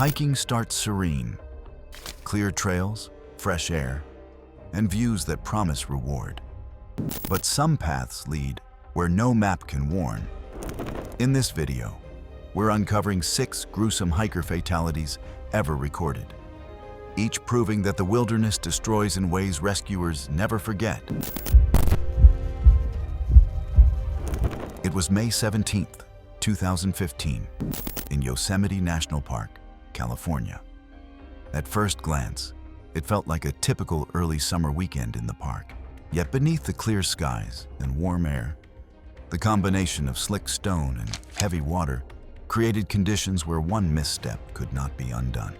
Hiking starts serene. Clear trails, fresh air, and views that promise reward. But some paths lead where no map can warn. In this video, we're uncovering 6 gruesome hiker fatalities ever recorded, each proving that the wilderness destroys in ways rescuers never forget. It was May 17th, 2015, in Yosemite National Park, California. At first glance, it felt like a typical early summer weekend in the park. Yet beneath the clear skies and warm air, the combination of slick stone and heavy water created conditions where one misstep could not be undone.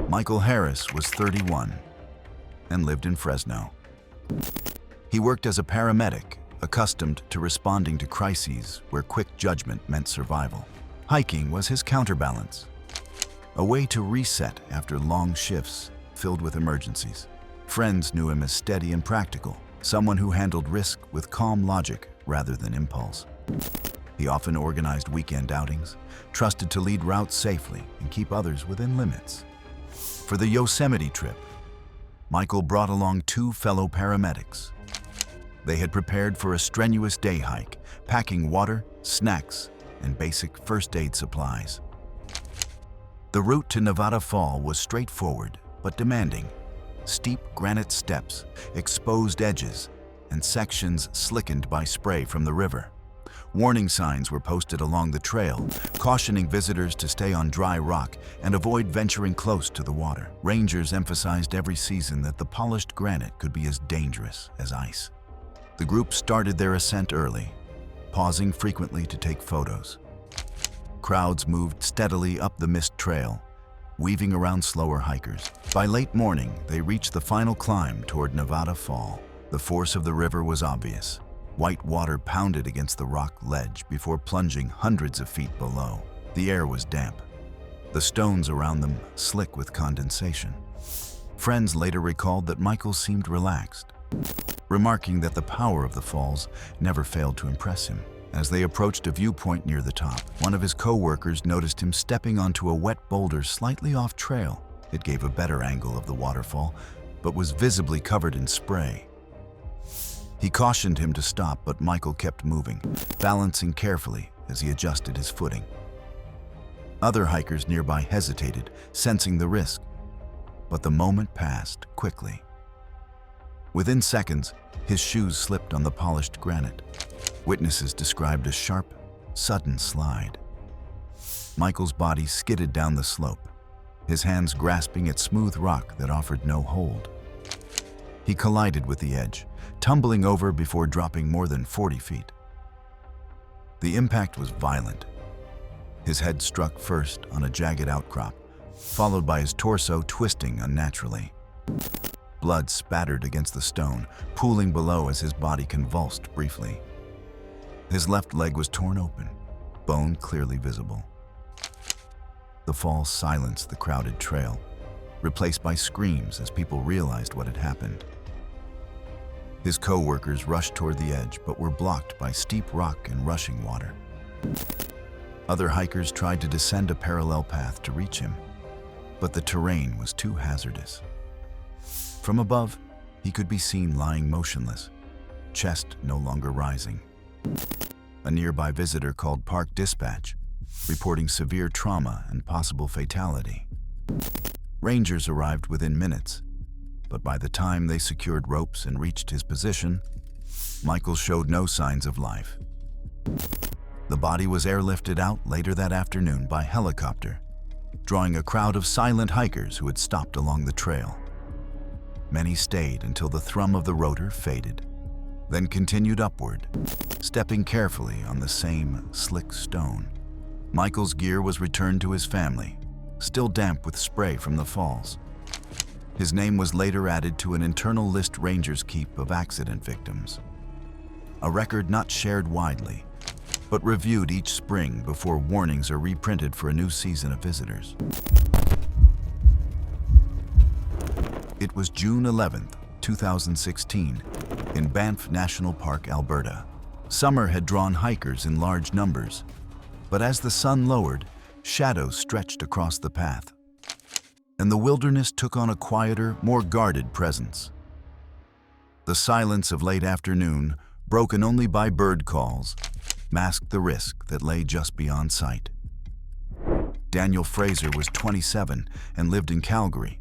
Michael Harris was 31 and lived in Fresno. He worked as a paramedic, accustomed to responding to crises where quick judgment meant survival. Hiking was his counterbalance, a way to reset after long shifts filled with emergencies. Friends knew him as steady and practical, someone who handled risk with calm logic rather than impulse. He often organized weekend outings, trusted to lead routes safely and keep others within limits. For the Yosemite trip, Michael brought along 2 fellow paramedics. They had prepared for a strenuous day hike, packing water, snacks, and basic first aid supplies. The route to Nevada Fall was straightforward but demanding. Steep granite steps, exposed edges, and sections slickened by spray from the river. Warning signs were posted along the trail, cautioning visitors to stay on dry rock and avoid venturing close to the water. Rangers emphasized every season that the polished granite could be as dangerous as ice. The group started their ascent early, pausing frequently to take photos. Crowds moved steadily up the mist trail, weaving around slower hikers. By late morning, they reached the final climb toward Nevada Fall. The force of the river was obvious. White water pounded against the rock ledge before plunging hundreds of feet below. The air was damp, the stones around them slick with condensation. Friends later recalled that Michael seemed relaxed, remarking that the power of the falls never failed to impress him. As they approached a viewpoint near the top, one of his co-workers noticed him stepping onto a wet boulder slightly off trail. It gave a better angle of the waterfall, but was visibly covered in spray. He cautioned him to stop, but Michael kept moving, balancing carefully as he adjusted his footing. Other hikers nearby hesitated, sensing the risk, but the moment passed quickly. Within seconds, his shoes slipped on the polished granite. Witnesses described a sharp, sudden slide. Michael's body skidded down the slope, his hands grasping at smooth rock that offered no hold. He collided with the edge, tumbling over before dropping more than 40 feet. The impact was violent. His head struck first on a jagged outcrop, followed by his torso twisting unnaturally. Blood spattered against the stone, pooling below as his body convulsed briefly. His left leg was torn open, bone clearly visible. The fall silenced the crowded trail, replaced by screams as people realized what had happened. His co-workers rushed toward the edge but were blocked by steep rock and rushing water. Other hikers tried to descend a parallel path to reach him, but the terrain was too hazardous. From above, he could be seen lying motionless, chest no longer rising. A nearby visitor called Park Dispatch, reporting severe trauma and possible fatality. Rangers arrived within minutes, but by the time they secured ropes and reached his position, Michael showed no signs of life. The body was airlifted out later that afternoon by helicopter, drawing a crowd of silent hikers who had stopped along the trail. Many stayed until the thrum of the rotor faded, then continued upward, stepping carefully on the same slick stone. Michael's gear was returned to his family, still damp with spray from the falls. His name was later added to an internal list rangers keep of accident victims, a record not shared widely, but reviewed each spring before warnings are reprinted for a new season of visitors. It was June 11th, 2016, in Banff National Park, Alberta. Summer had drawn hikers in large numbers, but as the sun lowered, shadows stretched across the path. and the wilderness took on a quieter, more guarded presence. The silence of late afternoon, broken only by bird calls, masked the risk that lay just beyond sight. Daniel Fraser was 27 and lived in Calgary.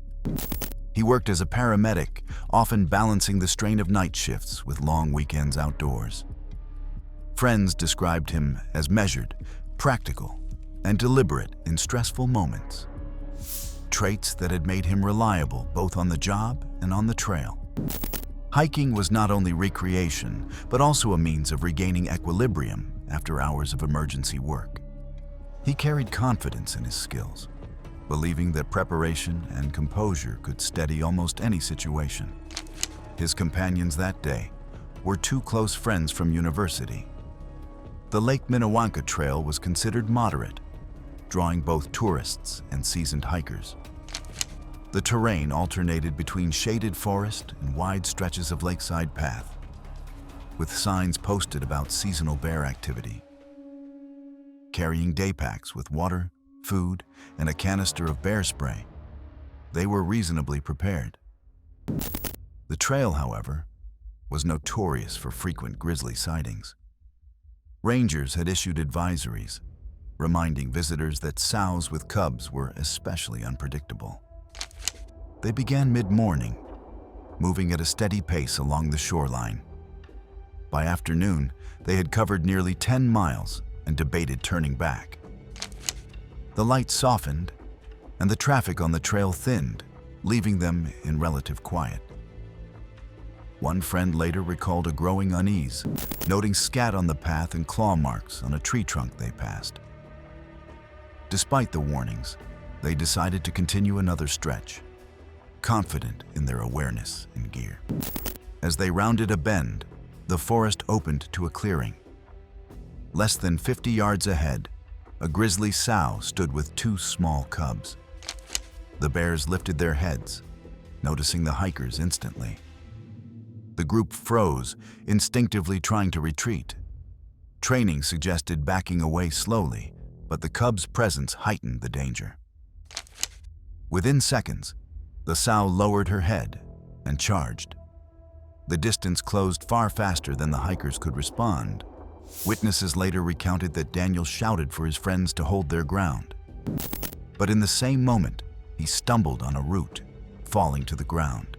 He worked as a paramedic, often balancing the strain of night shifts with long weekends outdoors. Friends described him as measured, practical, and deliberate in stressful moments. Traits that had made him reliable both on the job and on the trail. Hiking was not only recreation, but also a means of regaining equilibrium after hours of emergency work. He carried confidence in his skills, believing that preparation and composure could steady almost any situation. His companions that day were two close friends from university. The Lake Minnewanka Trail was considered moderate, drawing both tourists and seasoned hikers. The terrain alternated between shaded forest and wide stretches of lakeside path, with signs posted about seasonal bear activity. Carrying day packs with water, food, and a canister of bear spray, they were reasonably prepared. The trail, however, was notorious for frequent grizzly sightings. Rangers had issued advisories, reminding visitors that sows with cubs were especially unpredictable. They began mid-morning, moving at a steady pace along the shoreline. By afternoon, they had covered nearly 10 miles and debated turning back. The light softened, and the traffic on the trail thinned, leaving them in relative quiet. One friend later recalled a growing unease, noting scat on the path and claw marks on a tree trunk they passed. Despite the warnings, they decided to continue another stretch, confident in their awareness and gear. As they rounded a bend, the forest opened to a clearing. Less than 50 yards ahead, a grizzly sow stood with two small cubs. The bears lifted their heads, noticing the hikers instantly. The group froze, instinctively trying to retreat. Training suggested backing away slowly, but the cubs' presence heightened the danger. Within seconds, the sow lowered her head and charged. The distance closed far faster than the hikers could respond. Witnesses later recounted that Daniel shouted for his friends to hold their ground. But in the same moment, he stumbled on a root, falling to the ground.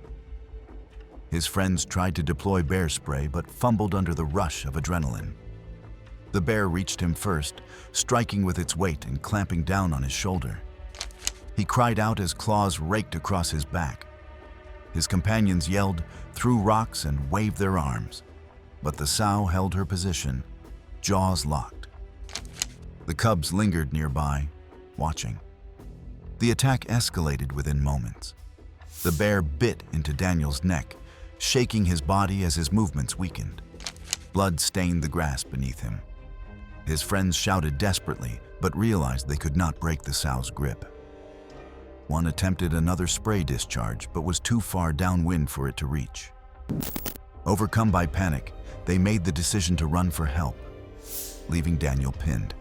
His friends tried to deploy bear spray but fumbled under the rush of adrenaline. The bear reached him first, striking with its weight and clamping down on his shoulder. He cried out as claws raked across his back. His companions yelled, threw rocks, and waved their arms. But the sow held her position, jaws locked. The cubs lingered nearby, watching. The attack escalated within moments. The bear bit into Daniel's neck, shaking his body as his movements weakened. Blood stained the grass beneath him. His friends shouted desperately, but realized they could not break the sow's grip. One attempted another spray discharge, but was too far downwind for it to reach. Overcome by panic, they made the decision to run for help, leaving Daniel pinned.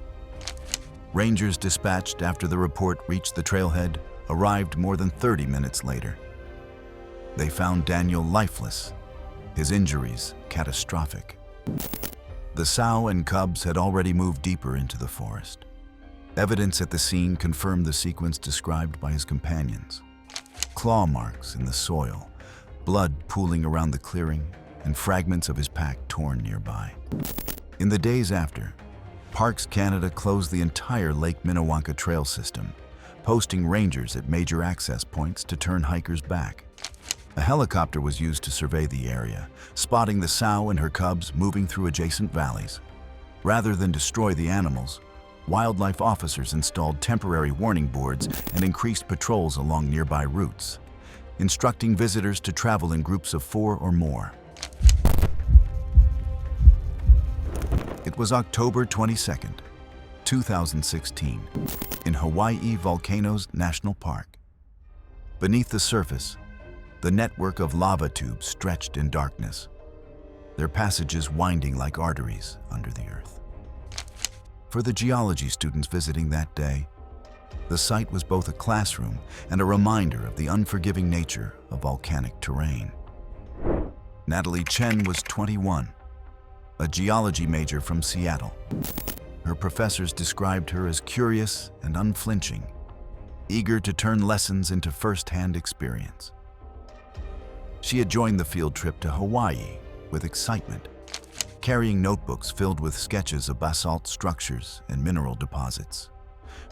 Rangers dispatched after the report reached the trailhead arrived more than 30 minutes later. They found Daniel lifeless, his injuries catastrophic. The sow and cubs had already moved deeper into the forest. Evidence at the scene confirmed the sequence described by his companions. Claw marks in the soil, blood pooling around the clearing, and fragments of his pack torn nearby. In the days after, Parks Canada closed the entire Lake Minnewanka Trail system, posting rangers at major access points to turn hikers back. A helicopter was used to survey the area, spotting the sow and her cubs moving through adjacent valleys. Rather than destroy the animals, wildlife officers installed temporary warning boards and increased patrols along nearby routes, instructing visitors to travel in groups of 4 or more. It was October 22nd, 2016, in Hawaii Volcanoes National Park. Beneath the surface, the network of lava tubes stretched in darkness, their passages winding like arteries under the earth. For the geology students visiting that day, The site was both a classroom and a reminder of the unforgiving nature of volcanic terrain. Natalie Chen was 21, a geology major from Seattle. Her professors described her as curious and unflinching, eager to turn lessons into first-hand experience. She had joined the field trip to Hawaii with excitement, carrying notebooks filled with sketches of basalt structures and mineral deposits.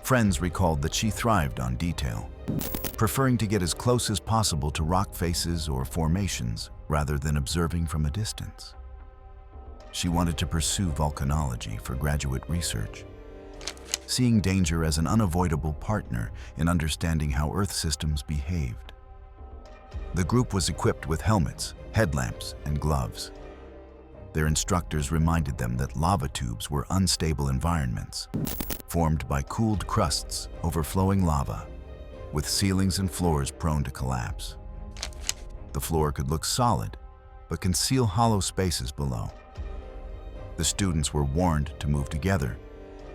Friends recalled that she thrived on detail, preferring to get as close as possible to rock faces or formations rather than observing from a distance. She wanted to pursue volcanology for graduate research, seeing danger as an unavoidable partner in understanding how Earth systems behaved. The group was equipped with helmets, headlamps, and gloves. Their instructors reminded them that lava tubes were unstable environments, formed by cooled crusts overflowing lava, with ceilings and floors prone to collapse. The floor could look solid, but conceal hollow spaces below. The students were warned to move together,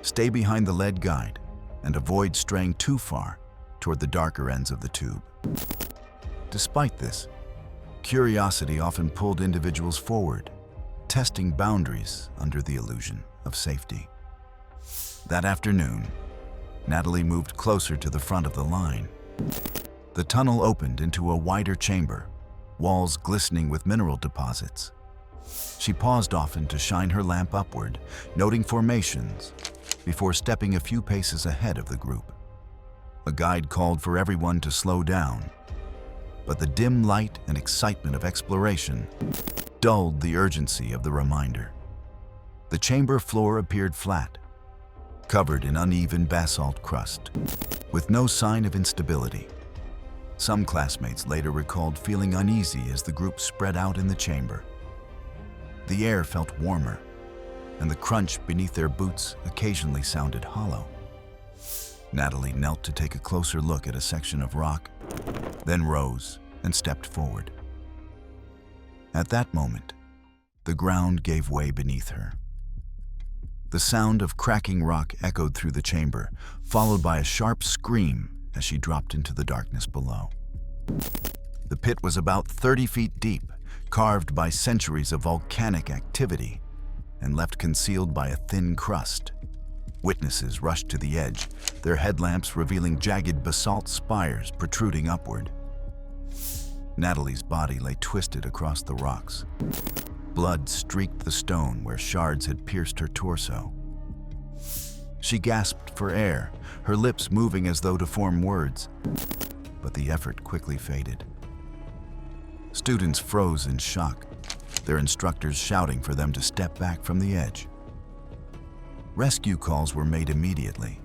stay behind the lead guide, and avoid straying too far toward the darker ends of the tube. Despite this, curiosity often pulled individuals forward, testing boundaries under the illusion of safety. That afternoon, Natalie moved closer to the front of the line. The tunnel opened into a wider chamber, walls glistening with mineral deposits. She paused often to shine her lamp upward, noting formations, before stepping a few paces ahead of the group. A guide called for everyone to slow down, but the dim light and excitement of exploration dulled the urgency of the reminder. The chamber floor appeared flat, covered in uneven basalt crust, with no sign of instability. Some classmates later recalled feeling uneasy as the group spread out in the chamber. The air felt warmer, and the crunch beneath their boots occasionally sounded hollow. Natalie knelt to take a closer look at a section of rock, then rose and stepped forward. At that moment, the ground gave way beneath her. The sound of cracking rock echoed through the chamber, followed by a sharp scream as she dropped into the darkness below. The pit was about 30 feet deep, carved by centuries of volcanic activity, and left concealed by a thin crust. Witnesses rushed to the edge, their headlamps revealing jagged basalt spires protruding upward. Natalie's body lay twisted across the rocks. Blood streaked the stone where shards had pierced her torso. She gasped for air, her lips moving as though to form words, but the effort quickly faded. Students froze in shock, their instructors shouting for them to step back from the edge. Rescue calls were made immediately,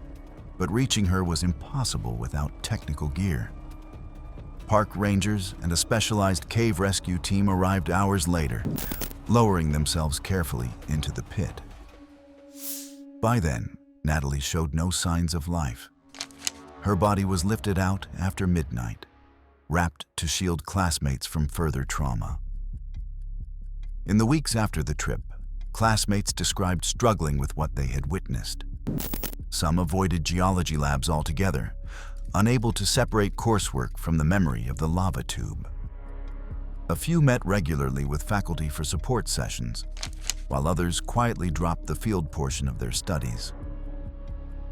but reaching her was impossible without technical gear. Park rangers and a specialized cave rescue team arrived hours later, lowering themselves carefully into the pit. By then, Natalie showed no signs of life. Her body was lifted out after midnight, wrapped to shield classmates from further trauma. In the weeks after the trip, classmates described struggling with what they had witnessed. Some avoided geology labs altogether, unable to separate coursework from the memory of the lava tube. A few met regularly with faculty for support sessions, while others quietly dropped the field portion of their studies.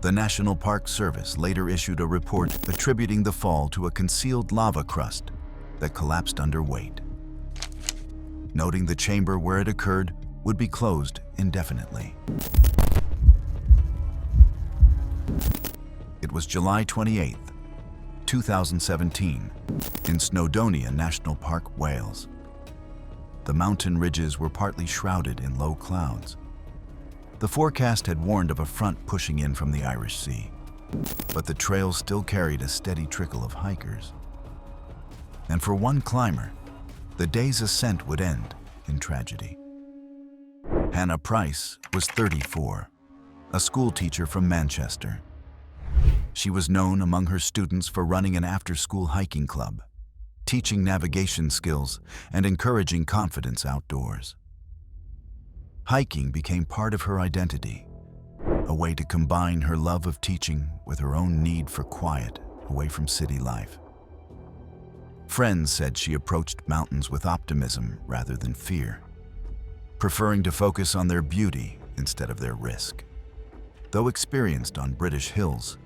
The National Park Service later issued a report attributing the fall to a concealed lava crust that collapsed under weight, noting the chamber where it occurred would be closed indefinitely. It was July 28, 2017, in Snowdonia National Park, Wales. The mountain ridges were partly shrouded in low clouds. The forecast had warned of a front pushing in from the Irish Sea, but the trail still carried a steady trickle of hikers. And for one climber, the day's ascent would end in tragedy. Hannah Price was 34, a school teacher from Manchester. She was known among her students for running an after-school hiking club, teaching navigation skills and encouraging confidence outdoors. Hiking became part of her identity, a way to combine her love of teaching with her own need for quiet away from city life. Friends said she approached mountains with optimism rather than fear, preferring to focus on their beauty instead of their risk. Though experienced on British hills,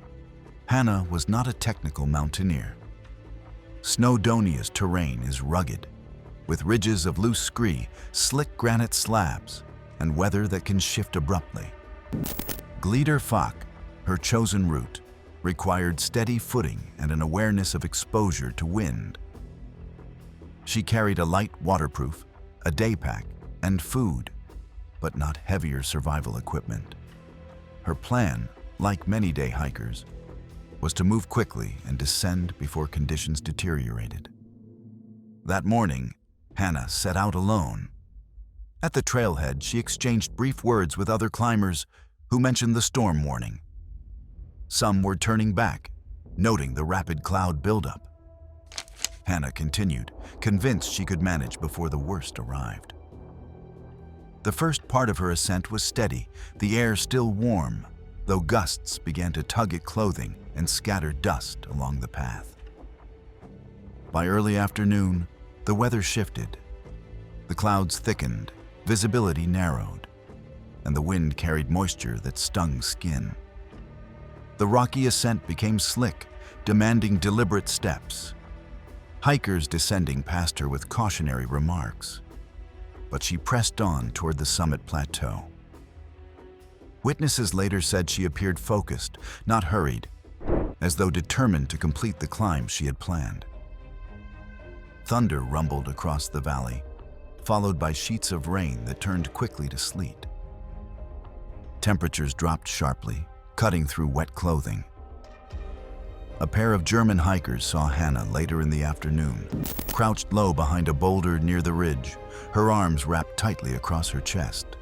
Hannah was not a technical mountaineer. Snowdonia's terrain is rugged, with ridges of loose scree, slick granite slabs, and weather that can shift abruptly. Gleeder Fach, her chosen route, required steady footing and an awareness of exposure to wind. She carried a light waterproof, a day pack, and food, but not heavier survival equipment. Her plan, like many day hikers, was to move quickly and descend before conditions deteriorated. That morning, Hannah set out alone. At the trailhead, she exchanged brief words with other climbers who mentioned the storm warning. Some were turning back, noting the rapid cloud buildup. Hannah continued, convinced she could manage before the worst arrived. The first part of her ascent was steady, the air still warm, though gusts began to tug at clothing and scatter dust along the path. By early afternoon, the weather shifted. The clouds thickened, visibility narrowed, and the wind carried moisture that stung skin. The rocky ascent became slick, demanding deliberate steps. Hikers descending passed her with cautionary remarks, but she pressed on toward the summit plateau. Witnesses later said she appeared focused, not hurried, as though determined to complete the climb she had planned. Thunder rumbled across the valley, followed by sheets of rain that turned quickly to sleet. Temperatures dropped sharply, cutting through wet clothing. A pair of German hikers saw Hannah later in the afternoon, crouched low behind a boulder near the ridge, her arms wrapped tightly across her chest.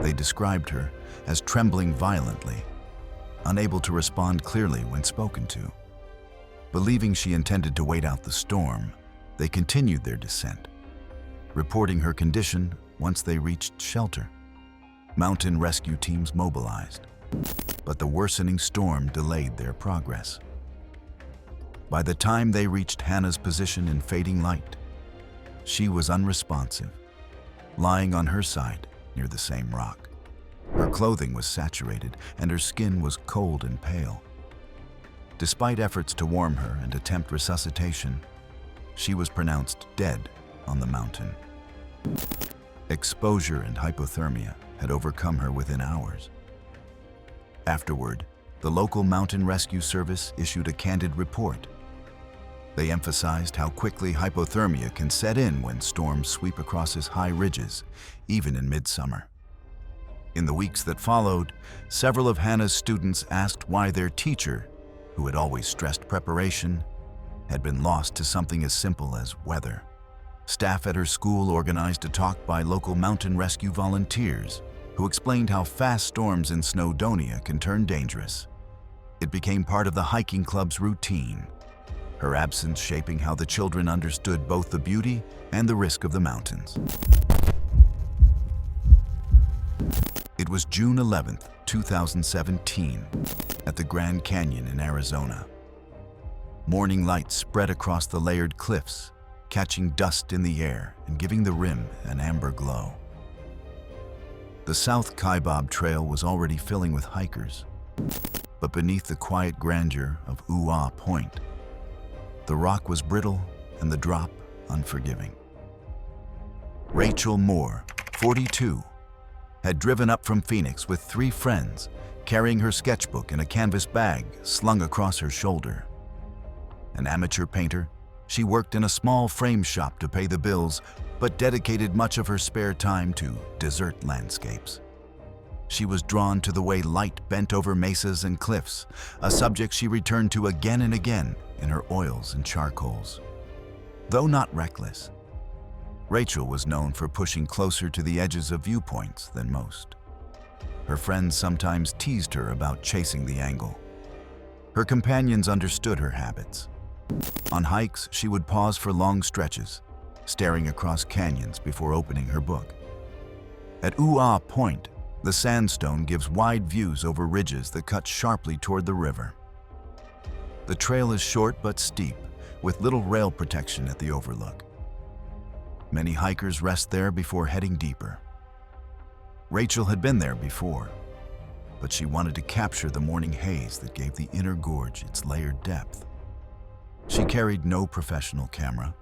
They described her as trembling violently, unable to respond clearly when spoken to. Believing she intended to wait out the storm, they continued their descent, reporting her condition once they reached shelter. Mountain rescue teams mobilized, but the worsening storm delayed their progress. By the time they reached Hannah's position in fading light, she was unresponsive, lying on her side near the same rock. Her clothing was saturated and her skin was cold and pale. Despite efforts to warm her and attempt resuscitation, she was pronounced dead on the mountain. Exposure and hypothermia had overcome her within hours. Afterward, the local mountain rescue service issued a candid report. They emphasized how quickly hypothermia can set in when storms sweep across its high ridges, even in midsummer. In the weeks that followed, several of Hannah's students asked why their teacher, who had always stressed preparation, had been lost to something as simple as weather. Staff at her school organized a talk by local mountain rescue volunteers who explained how fast storms in Snowdonia can turn dangerous. It became part of the hiking club's routine, her absence shaping how the children understood both the beauty and the risk of the mountains. It was June 11th, 2017, at the Grand Canyon in Arizona. Morning light spread across the layered cliffs, catching dust in the air and giving the rim an amber glow. The South Kaibab Trail was already filling with hikers, but beneath the quiet grandeur of Ooh-Ah Point, the rock was brittle and the drop unforgiving. Rachel Moore, 42, had driven up from Phoenix with 3 friends, carrying her sketchbook in a canvas bag slung across her shoulder. An amateur painter, she worked in a small frame shop to pay the bills, but dedicated much of her spare time to desert landscapes. She was drawn to the way light bent over mesas and cliffs, a subject she returned to again and again in her oils and charcoals. Though not reckless, Rachel was known for pushing closer to the edges of viewpoints than most. Her friends sometimes teased her about chasing the angle. Her companions understood her habits. On hikes, she would pause for long stretches, staring across canyons before opening her book. At Ooh-Ah Point, The sandstone gives wide views over ridges that cut sharply toward the river. The trail is short but steep, with little rail protection at the overlook. Many hikers rest there before heading deeper. Rachel had been there before, but she wanted to capture the morning haze that gave the inner gorge its layered depth. She carried no professional camera,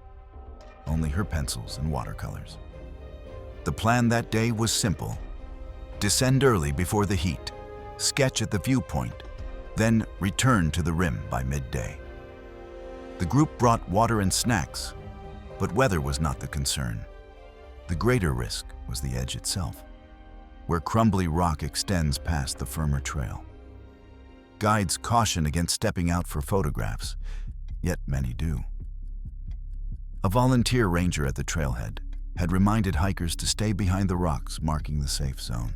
only her pencils and watercolors. The plan that day was simple: descend early before the heat, sketch at the viewpoint, then return to the rim by midday. The group brought water and snacks, but weather was not the concern. The greater risk was the edge itself, where crumbly rock extends past the firmer trail. Guides caution against stepping out for photographs, yet many do. A volunteer ranger at the trailhead had reminded hikers to stay behind the rocks marking the safe zone.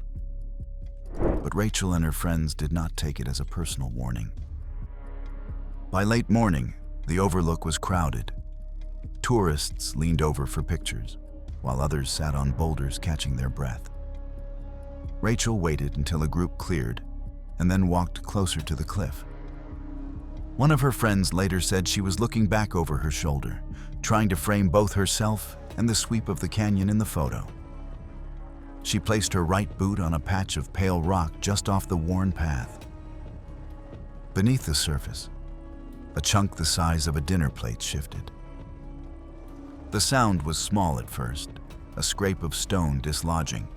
But Rachel and her friends did not take it as a personal warning. By late morning, the overlook was crowded. Tourists leaned over for pictures, while others sat on boulders catching their breath. Rachel waited until a group cleared and then walked closer to the cliff. One of her friends later said she was looking back over her shoulder, trying to frame both herself and the sweep of the canyon in the photo. She placed her right boot on a patch of pale rock just off the worn path. Beneath the surface, a chunk the size of a dinner plate shifted. The sound was small at first, a scrape of stone dislodging,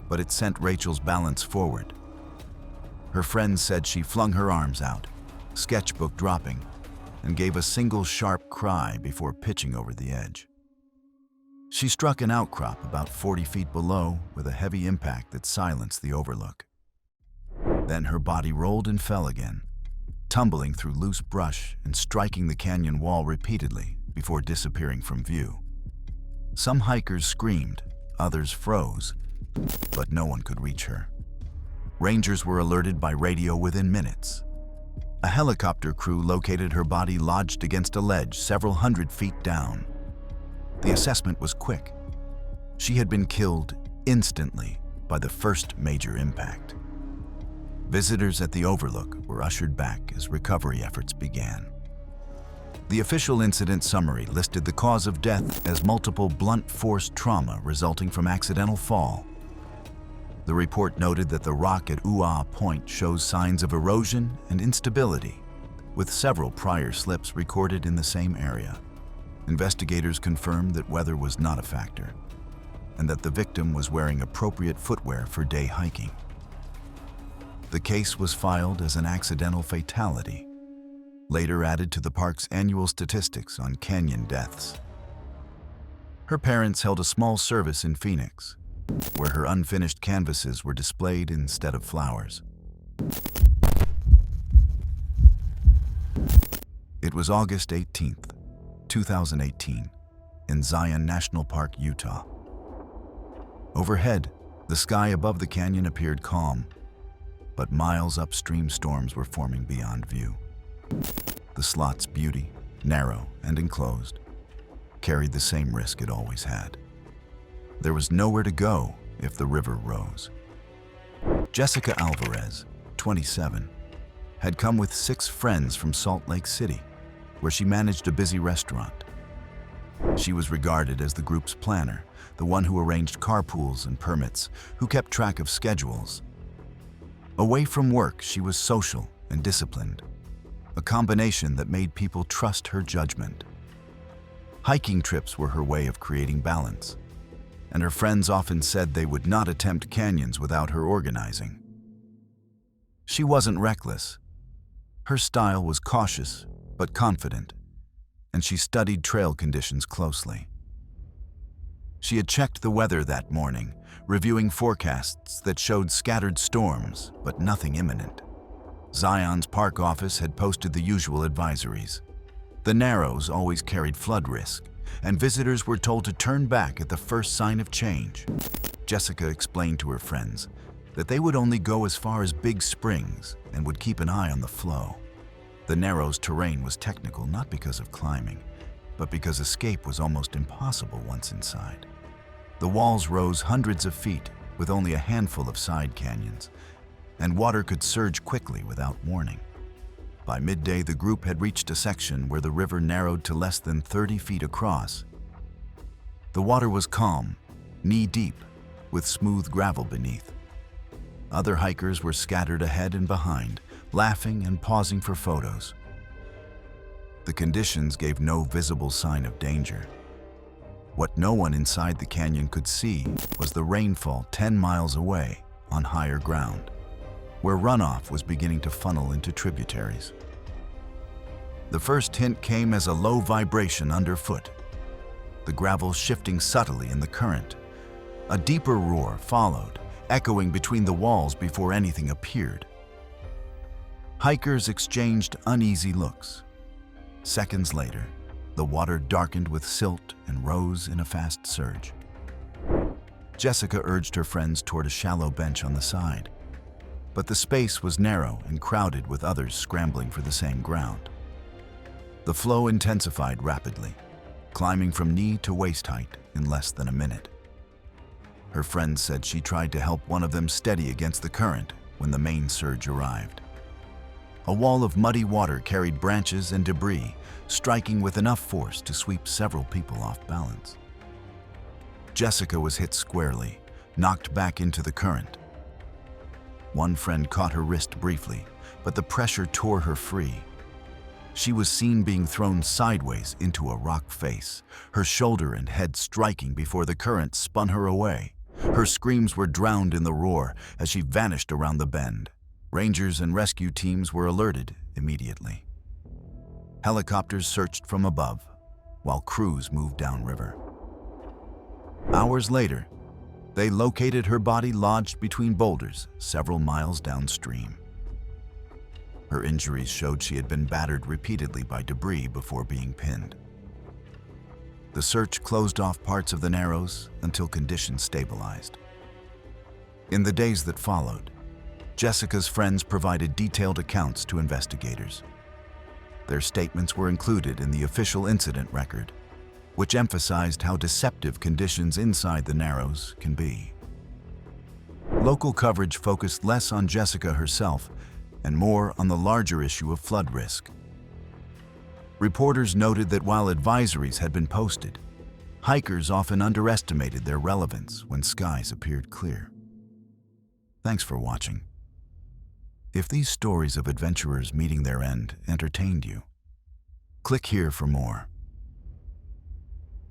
but it sent Rachel's balance forward. Her friend said she flung her arms out, sketchbook dropping, and gave a single sharp cry before pitching over the edge. She struck an outcrop about 40 feet below with a heavy impact that silenced the overlook. Then her body rolled and fell again, tumbling through loose brush and striking the canyon wall repeatedly before disappearing from view. Some hikers screamed, others froze, but no one could reach her. Rangers were alerted by radio within minutes. A helicopter crew located her body lodged against a ledge several hundred feet down. The assessment was quick. She had been killed instantly by the first major impact. Visitors at the overlook were ushered back as recovery efforts began. The official incident summary listed the cause of death as multiple blunt force trauma resulting from accidental fall. The report noted that the rock at Uaa Point shows signs of erosion and instability, with several prior slips recorded in the same area. Investigators confirmed that weather was not a factor, and that the victim was wearing appropriate footwear for day hiking. The case was filed as an accidental fatality, later added to the park's annual statistics on canyon deaths. Her parents held a small service in Phoenix, where her unfinished canvases were displayed instead of flowers. It was August 18th, 2018, in Zion National Park, Utah. Overhead, the sky above the canyon appeared calm, but miles upstream storms were forming beyond view. The slot's beauty, narrow and enclosed, carried the same risk it always had. There was nowhere to go if the river rose. Jessica Alvarez, 27, had come with 6 friends from Salt Lake City, where she managed a busy restaurant. She was regarded as the group's planner, the one who arranged carpools and permits, who kept track of schedules. Away from work, she was social and disciplined, a combination that made people trust her judgment. Hiking trips were her way of creating balance, and her friends often said they would not attempt canyons without her organizing. She wasn't reckless. Her style was cautious but confident, and she studied trail conditions closely. She had checked the weather that morning, reviewing forecasts that showed scattered storms, but nothing imminent. Zion's park office had posted the usual advisories. The Narrows always carried flood risk, and visitors were told to turn back at the first sign of change. Jessica explained to her friends that they would only go as far as Big Springs and would keep an eye on the flow. The Narrows' terrain was technical not because of climbing, but because escape was almost impossible once inside. The walls rose hundreds of feet, with only a handful of side canyons, and water could surge quickly without warning. By midday, the group had reached a section where the river narrowed to less than 30 feet across. The water was calm, knee-deep, with smooth gravel beneath. Other hikers were scattered ahead and behind, laughing and pausing for photos. The conditions gave no visible sign of danger. What no one inside the canyon could see was the rainfall 10 miles away on higher ground, where runoff was beginning to funnel into tributaries. The first hint came as a low vibration underfoot, the gravel shifting subtly in the current. A deeper roar followed, echoing between the walls before anything appeared. Hikers exchanged uneasy looks. Seconds later, the water darkened with silt and rose in a fast surge. Jessica urged her friends toward a shallow bench on the side, but the space was narrow and crowded with others scrambling for the same ground. The flow intensified rapidly, climbing from knee to waist height in less than a minute. Her friend said she tried to help one of them steady against the current when the main surge arrived. A wall of muddy water carried branches and debris, striking with enough force to sweep several people off balance. Jessica was hit squarely, knocked back into the current. One friend caught her wrist briefly, but the pressure tore her free. She was seen being thrown sideways into a rock face, her shoulder and head striking before the current spun her away. Her screams were drowned in the roar as she vanished around the bend. Rangers and rescue teams were alerted immediately. Helicopters searched from above, while crews moved downriver. Hours later, they located her body lodged between boulders several miles downstream. Her injuries showed she had been battered repeatedly by debris before being pinned. The search closed off parts of the Narrows until conditions stabilized. In the days that followed, Jessica's friends provided detailed accounts to investigators. Their statements were included in the official incident record, which emphasized how deceptive conditions inside the Narrows can be. Local coverage focused less on Jessica herself and more on the larger issue of flood risk. Reporters noted that while advisories had been posted, hikers often underestimated their relevance when skies appeared clear. Thanks for watching. If these stories of adventurers meeting their end entertained you, click here for more.